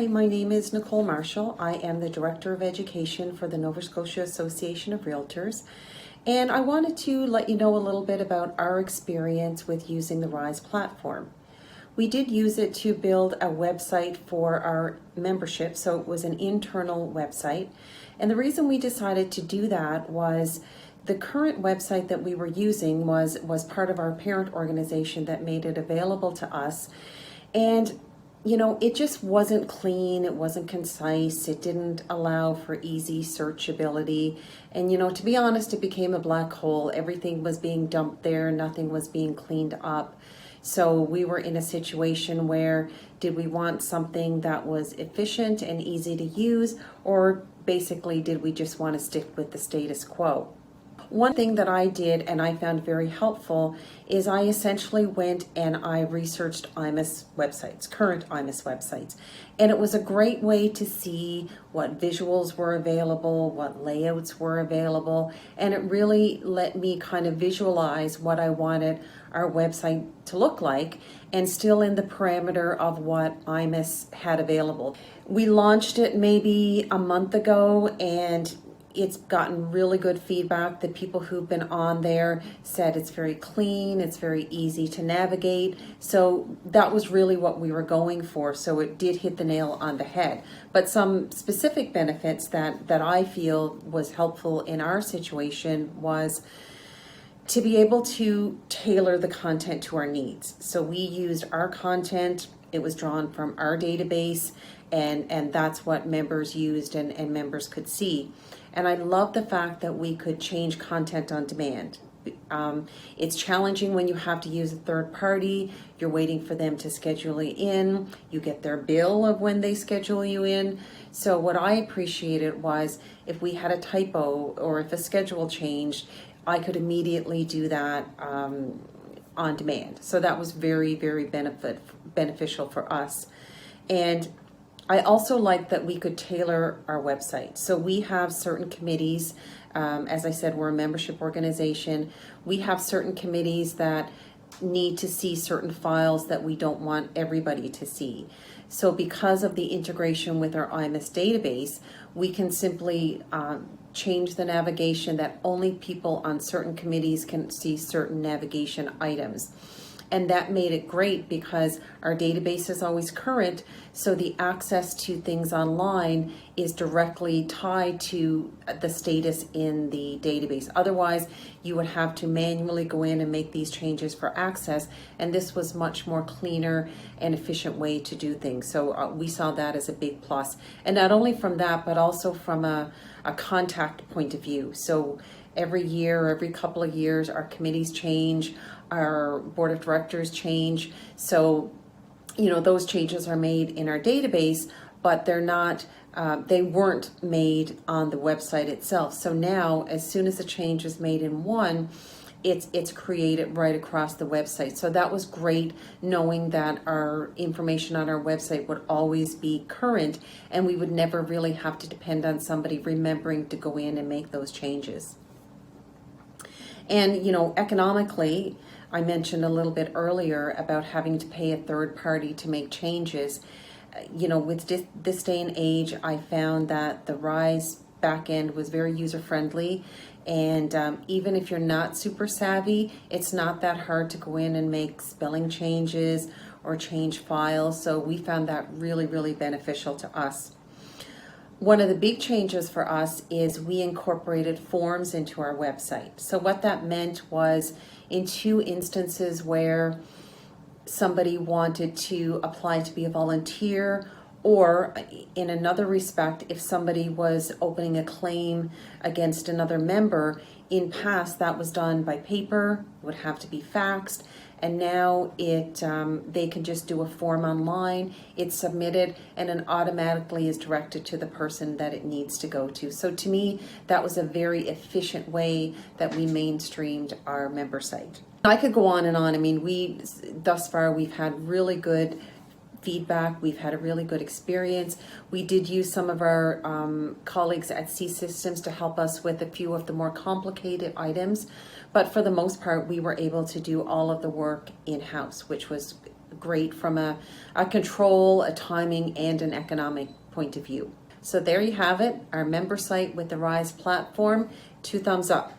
Hi, my name is Nicole Marshall. I am the Director of Education for the Nova Scotia Association of Realtors. And I wanted to let you know a little bit about our experience with using the RISE platform. We did use it to build a website for our membership, so it was an internal website. And the reason we decided to do that was the current website that we were using was part of our parent organization that made it available to us. And you know, it just wasn't clean, it wasn't concise, it didn't allow for easy searchability. And you know, to be honest, it became a black hole. Everything was being dumped there, nothing was being cleaned up. So we were in a situation where, did we want something that was efficient and easy to use, or basically did we just want to stick with the status quo? One thing that I did and I found very helpful is I essentially went and I researched iMIS websites, current iMIS websites. And it was a great way to see what visuals were available, what layouts were available, and it really let me kind of visualize what I wanted our website to look like, and still in the parameter of what iMIS had available. We launched it maybe a month ago, and it's gotten really good feedback. The people who've been on there said it's very clean, it's very easy to navigate. So that was really what we were going for. So it did hit the nail on the head. But some specific benefits that I feel was helpful in our situation was to be able to tailor the content to our needs. So we used our content, it was drawn from our database, and that's what members used and members could see. And I love the fact that we could change content on demand. It's challenging when you have to use a third party. You're waiting for them to schedule you in. You get their bill of when they schedule you in. So what I appreciated was if we had a typo or if a schedule changed, I could immediately do that on demand. So that was very, very beneficial for us. And I also like that we could tailor our website. So we have certain committees. As I said, we're a membership organization. We have certain committees that need to see certain files that we don't want everybody to see. So because of the integration with our iMIS database, we can simply change the navigation that only people on certain committees can see certain navigation items. And that made it great because our database is always current, so the access to things online is directly tied to the status in the database. Otherwise, you would have to manually go in and make these changes for access, and this was much more cleaner and efficient way to do things. So we saw that as a big plus. And not only from that, but also from a contact point of view. So every year, every couple of years, our committees change, our board of directors change. So, you know, those changes are made in our database, but they're not, they weren't made on the website itself. So now, as soon as a change is made in one, it's created right across the website. So that was great, knowing that our information on our website would always be current and we would never really have to depend on somebody remembering to go in and make those changes. And, you know, economically, I mentioned a little bit earlier about having to pay a third party to make changes. You know, with this day and age, I found that the RISE backend was very user-friendly. And even if you're not super savvy, it's not that hard to go in and make spelling changes or change files. So we found that really, really beneficial to us. One of the big changes for us is we incorporated forms into our website. So what that meant was, in two instances where somebody wanted to apply to be a volunteer, or in another respect, if somebody was opening a claim against another member, in past that was done by paper, would have to be faxed, and now they can just do a form online, it's submitted, and it automatically is directed to the person that it needs to go to. So to me, that was a very efficient way that we mainstreamed our member site. I could go on and on. I mean, thus far we've had really good feedback. We've had a really good experience. We did use some of our colleagues at C Systems to help us with a few of the more complicated items, but for the most part, we were able to do all of the work in-house, which was great from a control, a timing, and an economic point of view. So there you have it, our member site with the Rise platform. 2 thumbs up.